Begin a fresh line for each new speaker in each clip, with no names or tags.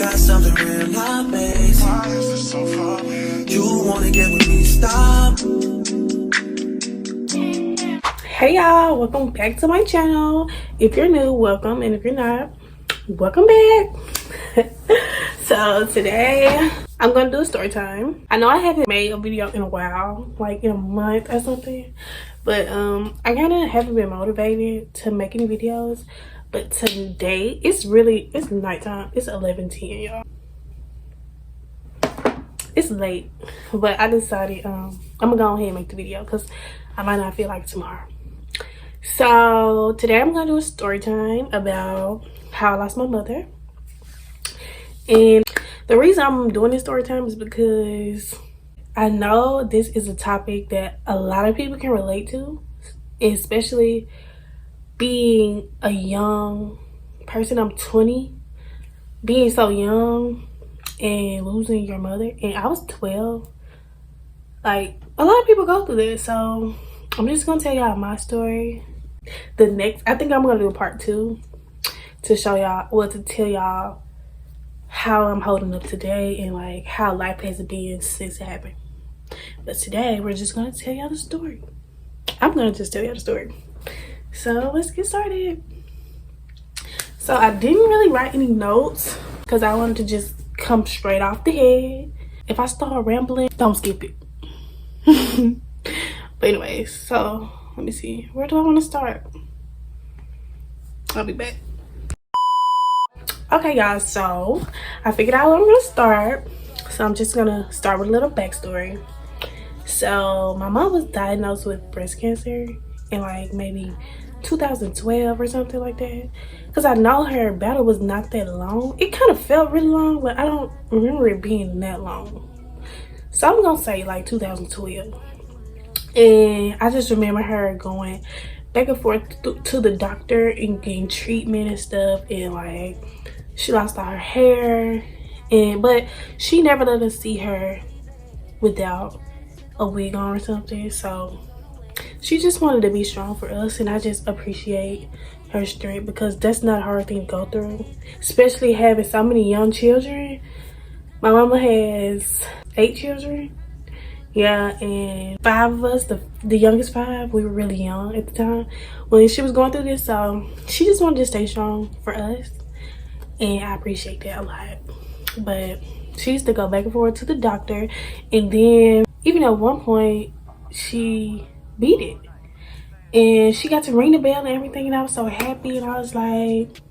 got something real life basic. Why is this so far? You wanna get with me, stop.
Hey y'all, welcome back to my channel. If you're new, welcome, and if you're not, welcome back. So today I'm gonna do a story time. I know I haven't made a video in a while, like in a month or something, but I kind of haven't been motivated to make any videos. But today it's nighttime. It's 11:10, y'all. It's late, but I decided I'm gonna go ahead and make the video because I might not feel like it tomorrow. So today I'm gonna do a story time about how I lost my mother. And the reason I'm doing this story time is because I know this is a topic that a lot of people can relate to, especially being a young person. I'm 20, being so young and losing your mother, and I was 12. Like, a lot of people go through this, so I'm just gonna tell y'all my story. I think I'm gonna do a part 2 to show y'all, well, to tell y'all how I'm holding up today and like how life has been since it happened. But today we're just gonna tell y'all the story. I'm gonna just tell y'all the story. So let's get started. So I didn't really write any notes because I wanted to just come straight off the head. If I start rambling, don't skip it. But anyways, so let me see, where do I want to start? I'll be back. Okay y'all, so I figured out where I'm gonna start. So I'm just gonna start with a little backstory. So my mom was diagnosed with breast cancer in like maybe 2012 or something like that, because I know her battle was not that long. It kind of felt really long, but I don't remember it being that long. So I'm gonna say like 2012. And I just remember her going back and forth to the doctor and getting treatment and stuff, and like she lost all her hair, but she never let us see her without a wig on or something. So she just wanted to be strong for us, and I just appreciate her strength because that's not a hard thing to go through, especially having so many young children. My mama has 8 children. Yeah, and 5 of us, the youngest 5, we were really young at the time when she was going through this. So she just wanted to stay strong for us, and I appreciate that a lot. But she used to go back and forth to the doctor, and then even at one point she beat it, and she got to ring the bell and everything, and I was so happy, and I was like,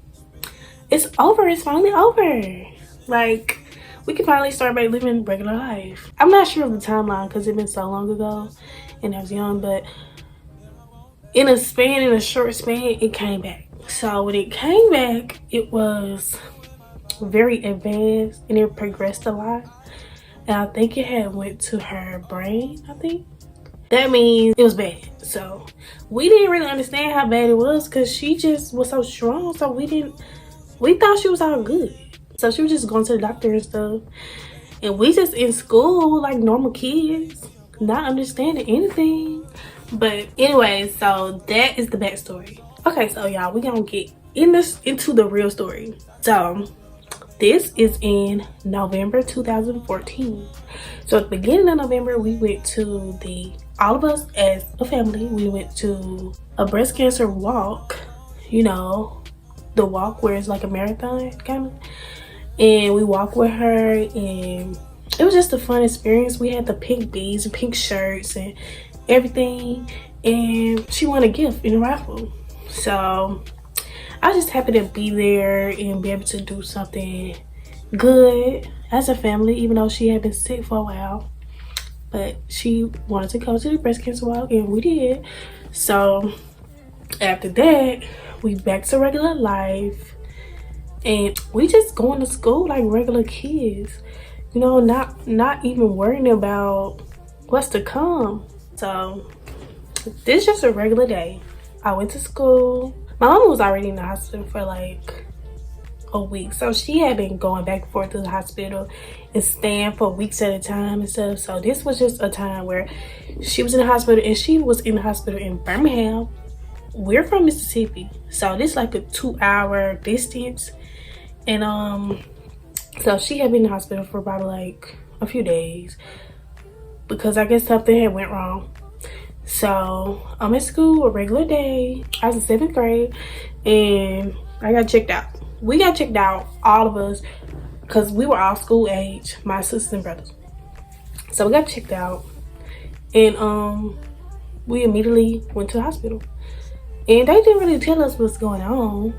it's over, it's finally over. Like, we can finally start back living regular life. I'm not sure of the timeline because it's been so long ago and I was young, but in a short span, it came back. So when it came back, it was very advanced and it progressed a lot. And I think it had went to her brain, I think. That means it was bad. So we didn't really understand how bad it was because she just was so strong. So we thought she was all good. So she was just going to the doctor and stuff. And we just in school like normal kids, not understanding anything. But anyway, so that is the backstory. Okay, so y'all, we gonna get into the real story. So this is in November 2014. So at the beginning of November, we went to all of us as a family, we went to a breast cancer walk. You know, the walk where it's like a marathon kind of. And we walked with her, and it was just a fun experience. We had the pink beads and pink shirts and everything, and she won a gift in a raffle. So I was just happy to be there and be able to do something good as a family, even though she had been sick for a while. But she wanted to go to the breast cancer walk, and we did. So after that, we back to regular life. And we just going to school like regular kids, you know, not even worrying about what's to come. So this is just a regular day. I went to school. My mom was already in the hospital for like a week, so she had been going back and forth to the hospital and staying for weeks at a time and stuff. So this was just a time where she was in the hospital, and she was in the hospital in Birmingham. We're from Mississippi, so this like a 2-hour distance. And So she had been in the hospital for probably like a few days because I guess something had went wrong. So I'm at school a regular day. I was in 7th grade and I got checked out. We got checked out, all of us, because we were all school age, my sisters and brothers. So we got checked out and we immediately went to the hospital. And they didn't really tell us what's going on.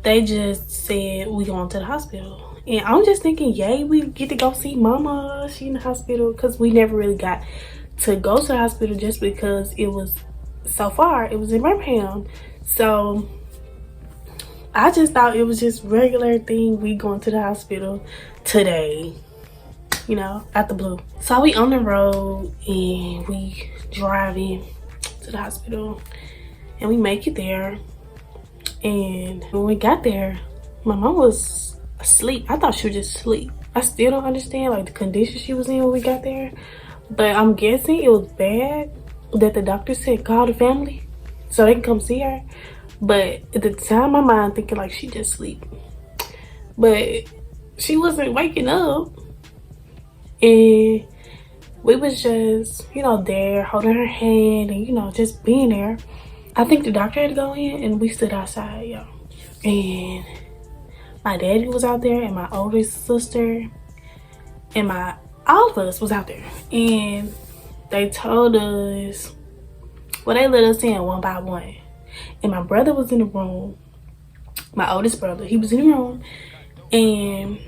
They just said we going to the hospital. And I'm just thinking, yay, we get to go see mama. She in the hospital. Because we never really got to go to the hospital just because it was so far. It was in Birmingham. So I just thought it was just regular thing. We going to the hospital today. You know, out the blue. So we on the road and we driving to the hospital. And we make it there. And when we got there, my mom was asleep. I thought she was just asleep. I still don't understand like the condition she was in when we got there. But I'm guessing it was bad that the doctor said call the family so they can come see her. But at the time, my mind thinking like she just sleep. But she wasn't waking up. And we was just, you know, there holding her hand and, you know, just being there. I think the doctor had to go in and we stood outside, y'all. And my daddy was out there and my oldest sister and all of us was out there. And they told us, well, they let us in one by one. And my brother was in the room, my oldest brother, he was in the room. And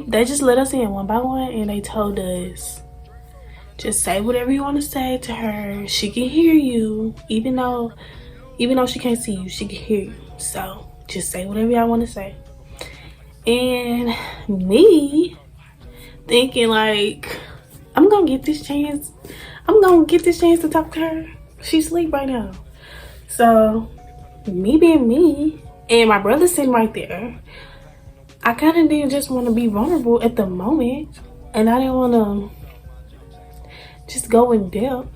they just let us in one by one and they told us, just say whatever you want to say to her. She can hear you. Even though she can't see you, she can hear you. So just say whatever y'all want to say. And me thinking like, I'm gonna get this chance to talk to her. She's asleep right now. So me being me and my brother sitting right there, I kind of didn't just want to be vulnerable at the moment. And I didn't want to just go in depth.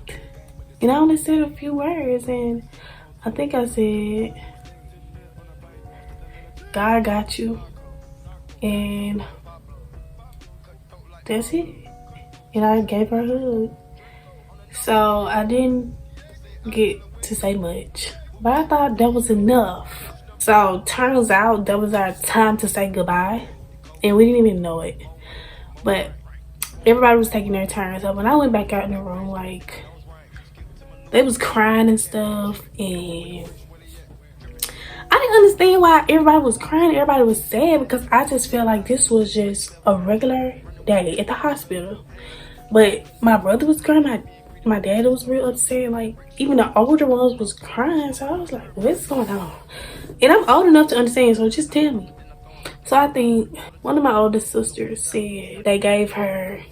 And I only said a few words. And I think I said, God got you. And that's it. And I gave her a hug. So I didn't get to say much. But I thought that was enough. So turns out that was our time to say goodbye. And we didn't even know it. But everybody was taking their turns. So when I went back out in the room, like, they was crying and stuff. And I didn't understand why everybody was crying. Everybody was sad because I just felt like this was just a regular day at the hospital. But my brother was crying. My dad was real upset. Like, even the older ones was crying. So I was like, what's going on? And I'm old enough to understand, so just tell me. So I think one of my oldest sisters said they gave her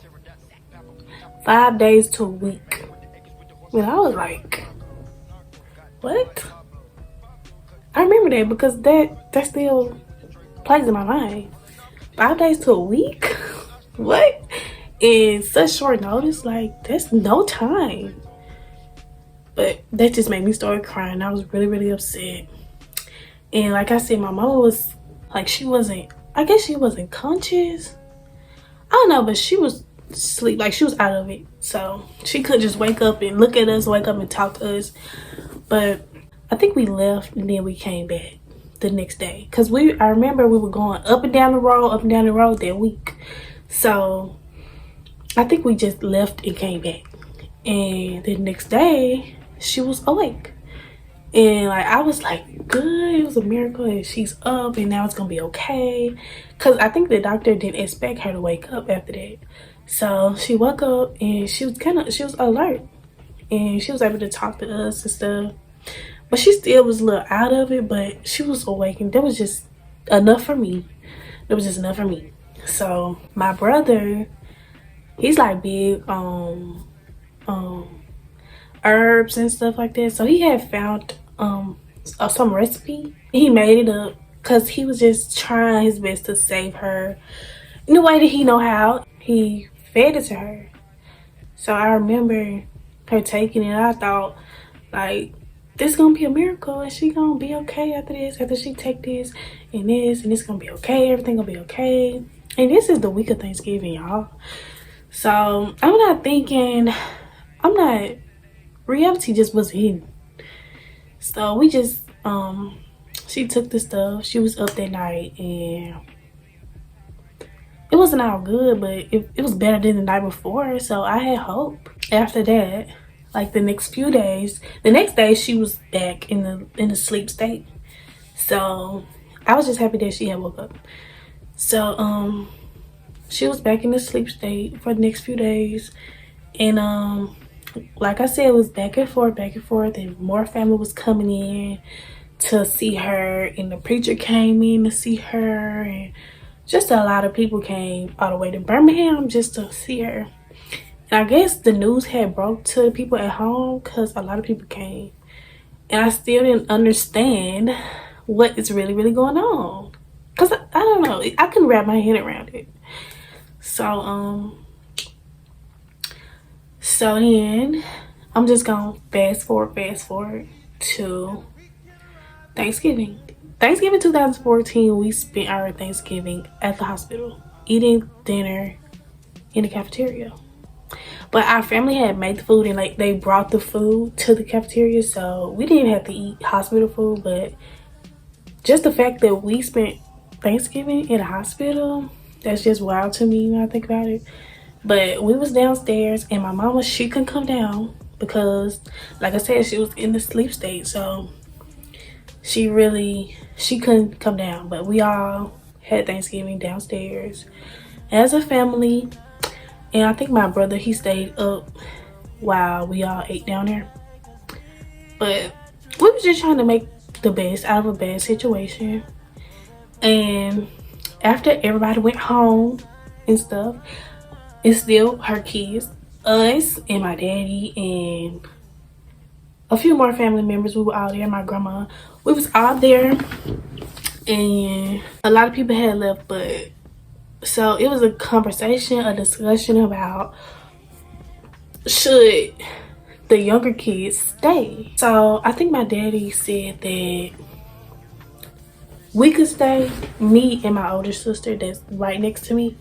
5 days to a week. And I was like, what? I remember that because that still plays in my mind. 5 days to a week? What? In such short notice, like, that's no time. But that just made me start crying. I was really, really upset. And like I said, my mama was like, I guess she wasn't conscious. I don't know, but she was asleep, like she was out of it. So she could just wake up and look at us, wake up and talk to us. But I think we left and then we came back the next day. Cause I remember we were going up and down the road that week. So I think we just left and came back. And the next day, she was awake. And like, I was like, good, it was a miracle and she's up and now it's gonna be okay. Cause I think the doctor didn't expect her to wake up after that. So she woke up and she was alert. And she was able to talk to us and stuff. But she still was a little out of it, but she was awake and that was just enough for me. It was just enough for me. So my brother, he's like big on herbs and stuff like that. So he had found some recipe. He made it up because he was just trying his best to save her in the way that he know how. He fed it to her. So I remember her taking it. I thought, like, this gonna be a miracle and she gonna be okay after this, after she take this and it's gonna be okay, everything gonna be okay. And this is the week of Thanksgiving, y'all. So I'm not thinking, reality just was hidden. So we just she took the stuff, she was up that night, and it wasn't all good, but it was better than the night before. So I had hope. After that, like the next few days, the next day she was back in the sleep state. So I was just happy that she had woke up. So she was back in the sleep state for the next few days, and like I said, it was back and forth, and more family was coming in to see her, and the preacher came in to see her, and just a lot of people came all the way to Birmingham just to see her. And I guess the news had broke to the people at home because a lot of people came. And I still didn't understand what is really, really going on. Because I don't know. I couldn't wrap my head around it. So then I'm just going to fast forward to Thanksgiving. Thanksgiving 2014, we spent our Thanksgiving at the hospital, eating dinner in the cafeteria. But our family had made the food, and like they brought the food to the cafeteria, so we didn't have to eat hospital food. But just the fact that we spent Thanksgiving in a hospital, that's just wild to me when I think about it. But we was downstairs, and my mama, she couldn't come down because, like I said, she was in the sleep state. So she couldn't come down. But we all had Thanksgiving downstairs as a family. And I think my brother, he stayed up while we all ate down there. But we was just trying to make the best out of a bad situation. And after everybody went home and stuff, it's still her kids, us, and my daddy, and a few more family members. We were all there, my grandma. We was all there, and a lot of people had left, but so it was a discussion about should the younger kids stay. So I think my daddy said that we could stay, me and my older sister that's right next to me,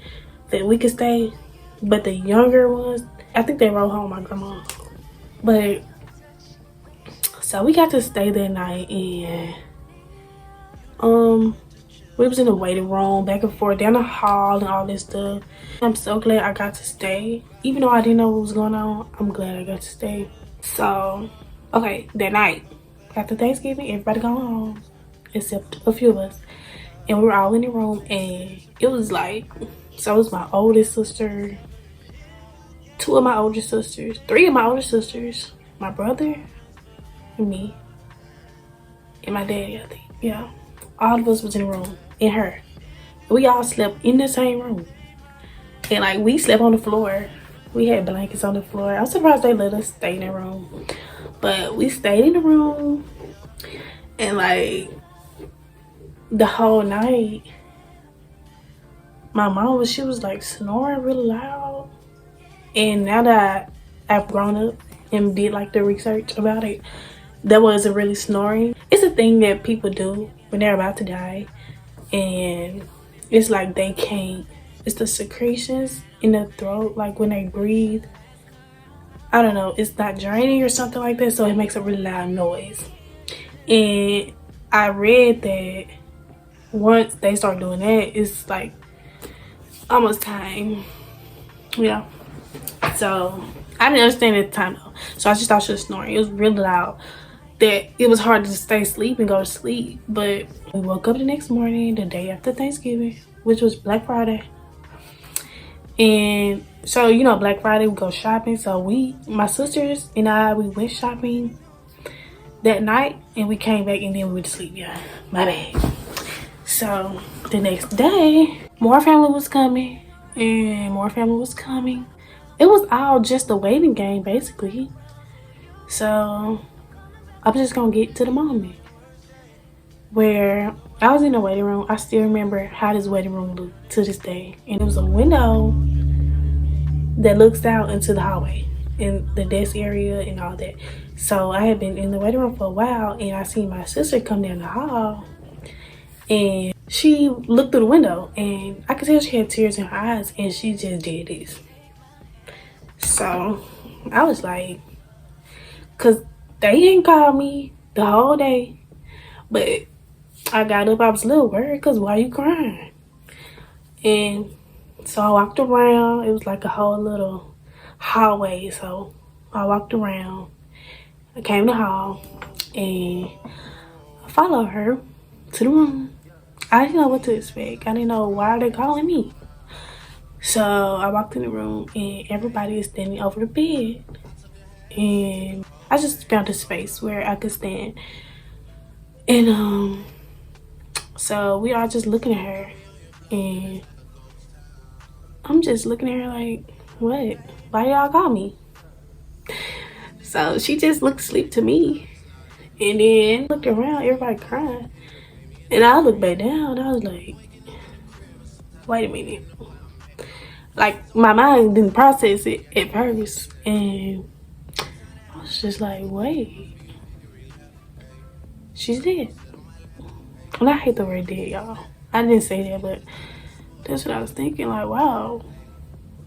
that we could stay, but the younger ones, I think they rode home with my grandma. But so we got to stay that night, and we was in the waiting room, back and forth, down the hall and all this stuff. I'm so glad I got to stay. Even though I didn't know what was going on, I'm glad I got to stay. So, okay, that night, after Thanksgiving, everybody gone home, except a few of us. And we were all in the room, and it was like, so it was my oldest sister, two of my older sisters, three of my older sisters, my brother, and me, and my daddy, I think, yeah. All of us was in the room, and her. We all slept in the same room. And like, we slept on the floor. We had blankets on the floor. I'm surprised they let us stay in the room. But we stayed in the room, and like, the whole night, my mom she was like snoring really loud. And now that I've grown up and did like the research about it, that wasn't really snoring. It's a thing that people do when they're about to die, and it's like they can't, it's the secretions in the throat, like when they breathe, I don't know, it's not draining or something like that, so it makes a really loud noise. And I read that once they start doing that, it's like almost time, yeah. So I didn't understand at the time though, so I just thought she was snoring. It was really loud that it was hard to stay asleep and go to sleep. But we woke up the next morning, the day after Thanksgiving, which was Black Friday. And so, you know, Black Friday, we go shopping. So my sisters and I, we went shopping that night, and we came back, and then we went to sleep. Yeah, my bad. So the next day, more family was coming, and more family was coming. It was all just a waiting game, basically. So I'm just gonna get to the moment where I was in the waiting room. I still remember how this waiting room looked to this day. And it was a window that looks out into the hallway and the desk area and all that. So I had been in the waiting room for a while, and I seen my sister come down the hall, and she looked through the window, and I could tell she had tears in her eyes, and she just did this. So I was like, cause they didn't call me the whole day, but I got up, I was a little worried, cause why you crying? And so I walked around. It was like a whole little hallway, so I walked around. I came to the hall, and I followed her to the room. I didn't know what to expect. I didn't know why they're calling me. So I walked in the room, and everybody is standing over the bed. And I just found a space where I could stand. And so we all just looking at her, and I'm just looking at her like, what? Why y'all call me? So she just looked asleep to me. And then looked around, everybody crying. And I looked back down, I was like, wait a minute. Like, my mind didn't process it at first. And I was just like, wait. She's dead. And I hate the word dead, y'all. I didn't say that, but that's what I was thinking. Like, wow,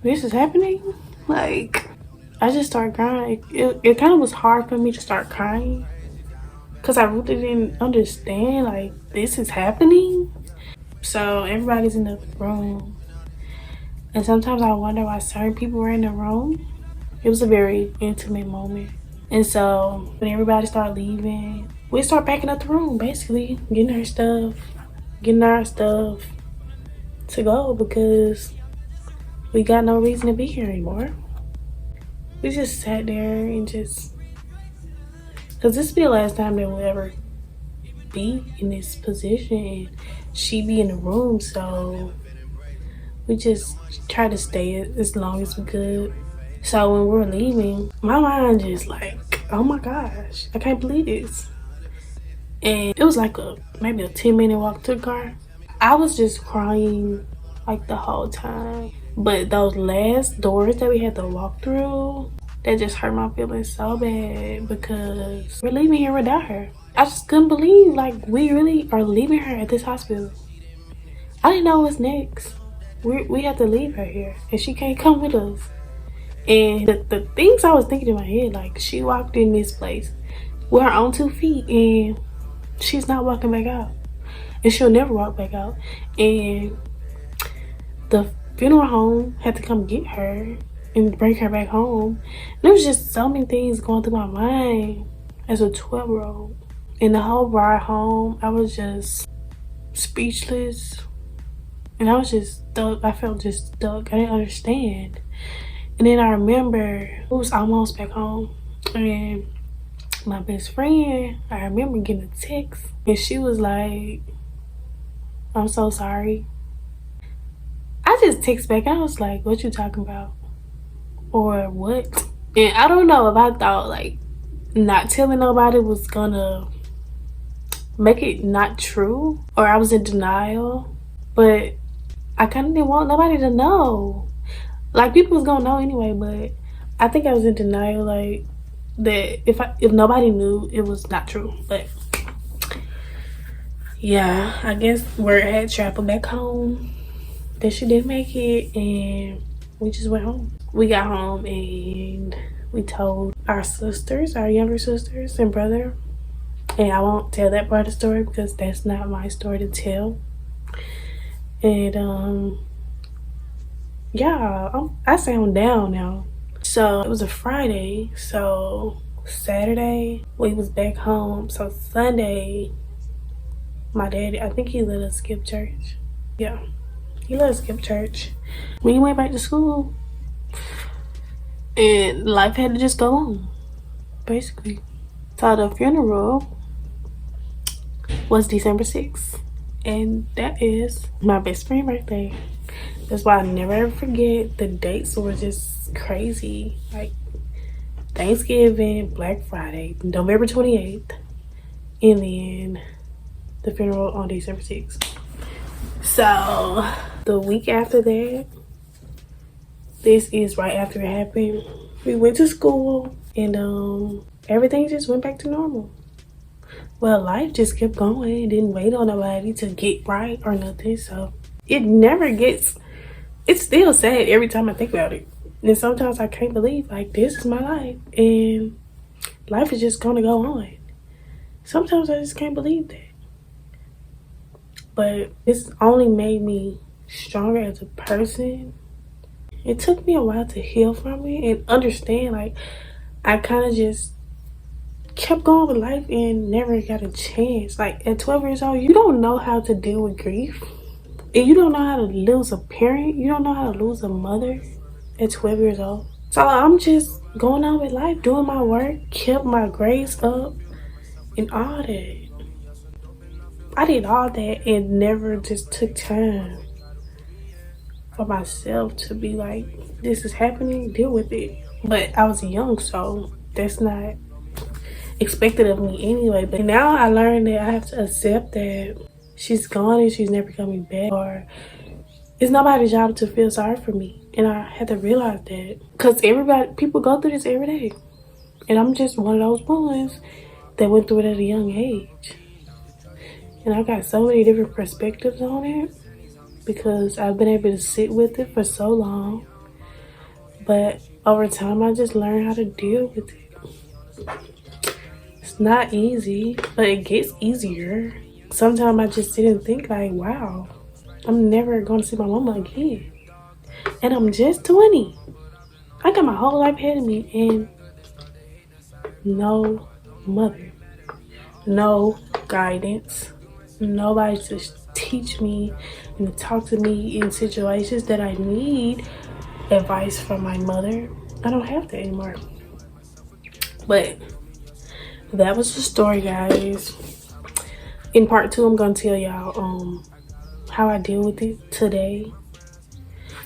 this is happening? Like, I just started crying. It kind of was hard for me to start crying, because I really didn't understand, like, this is happening. So everybody's in the room. And sometimes I wonder why certain people were in the room. It was a very intimate moment. And so when everybody started leaving, we start packing up the room, basically. Getting our stuff to go, because we got no reason to be here anymore. We just sat there and just, because this will be the last time that we'll ever be in this position, and she be in the room. So we just tried to stay as long as we could. So when we were leaving, my mind just like, oh my gosh, I can't believe this. And it was like maybe a 10-minute walk to the car. I was just crying like the whole time. But those last doors that we had to walk through, that just hurt my feelings so bad, because we're leaving here without her. I just couldn't believe, like, we really are leaving her at this hospital. I didn't know what's next. We have to leave her here, and she can't come with us. And the things I was thinking in my head, like, she walked in this place with her own 2 feet, and she's not walking back out. And she'll never walk back out. And the funeral home had to come get her and bring her back home. And there was just so many things going through my mind as a 12-year-old. And the whole ride home, I was just speechless. And I was just stuck. I felt just stuck. I didn't understand. And then I remember it was almost back home. And my best friend, I remember getting a text. And she was like, I'm so sorry. I just text back. I was like, what you talking about? Or what? And I don't know if I thought, like, not telling nobody was gonna make it not true, or I was in denial. But I kind of didn't want nobody to know. Like, people was gonna know anyway, but I think I was in denial, like, that if nobody knew, it was not true. But yeah, I guess word had traveled back home that she didn't make it, and we just went home. We got home and we told our sisters, our younger sisters and brother. And I won't tell that part of the story because that's not my story to tell. And yeah, I sound down now. So it was a Friday, so Saturday we was back home. So Sunday, my daddy, I think he let us skip church. Yeah, he let us skip church. We went back to school, and life had to just go on, basically. So the funeral was December 6th, and that is my best friend's birthday. That's why I never ever forget. The dates were just crazy. Like Thanksgiving, Black Friday, November 28th, and then the funeral on December 6th. So the week after that, this is right after it happened, we went to school, and everything just went back to normal. Well, life just kept going. It didn't wait on nobody to get right or nothing. So it never gets, it's still sad every time I think about it. And sometimes I can't believe, like, this is my life and life is just gonna go on. Sometimes I just can't believe that. But it's only made me stronger as a person. It took me a while to heal from it and understand, like, I kind of just kept going with life and never got a chance. Like, at 12 years old, you don't know how to deal with grief. And you don't know how to lose a parent. You don't know how to lose a mother at 12 years old. So I'm just going on with life, doing my work, kept my grades up and all that. I did all that and never just took time for myself to be like, this is happening, deal with it. But I was young, so that's not expected of me anyway. But now I learned that I have to accept that she's gone and she's never coming back, or it's nobody's job to feel sorry for me. And I had to realize that, because people go through this every day, and I'm just one of those ones that went through it at a young age. And I got so many different perspectives on it because I've been able to sit with it for so long. But over time, I just learned how to deal with it. It's not easy, but it gets easier. Sometimes I just sit and think like, wow, I'm never going to see my mama again. And I'm just 20. I got my whole life ahead of me and no mother, no guidance, nobody to teach me and to talk to me in situations that I need advice from my mother. I don't have that anymore. But that was the story, guys. In part 2, I'm gonna tell y'all how I deal with it today,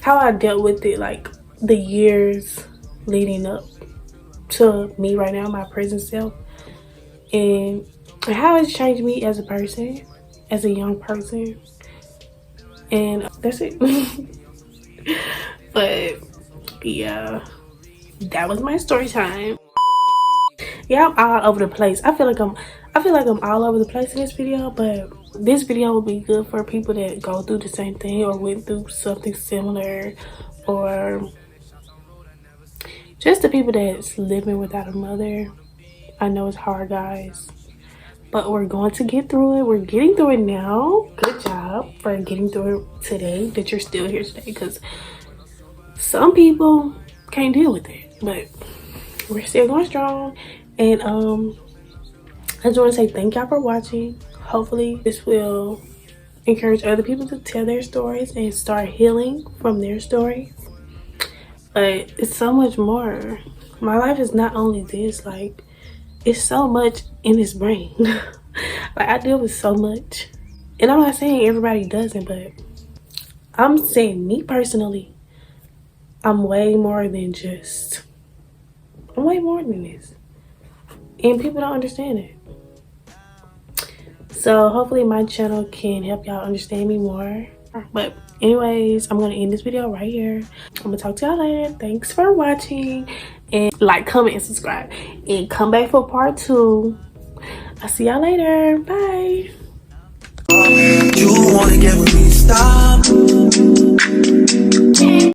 how I dealt with it like the years leading up to me right now, my present self, and how it's changed me as a person, as a young person. And that's it. But yeah, that was my story time. Yeah, I'm all over the place. I feel like I'm all over the place in this video, but this video will be good for people that go through the same thing or went through something similar, or just the people that's living without a mother. I know it's hard, guys, but we're going to get through it. We're getting through it now. Good job for getting through it today, that you're still here today, because some people can't deal with it, but we're still going strong. And I just want to say thank y'all for watching. Hopefully this will encourage other people to tell their stories and start healing from their stories. But it's so much more. My life is not only this, like, it's so much in this brain. Like, I deal with so much, and I'm not saying everybody doesn't, but I'm saying me personally, I'm way more than this, and people don't understand it. So hopefully my channel can help y'all understand me more. But anyways, I'm gonna end this video right here. I'm gonna talk to y'all later. Thanks for watching, and like, comment, and subscribe, and come back for part 2. I'll see y'all later. Bye.
You wanna get with me, stop.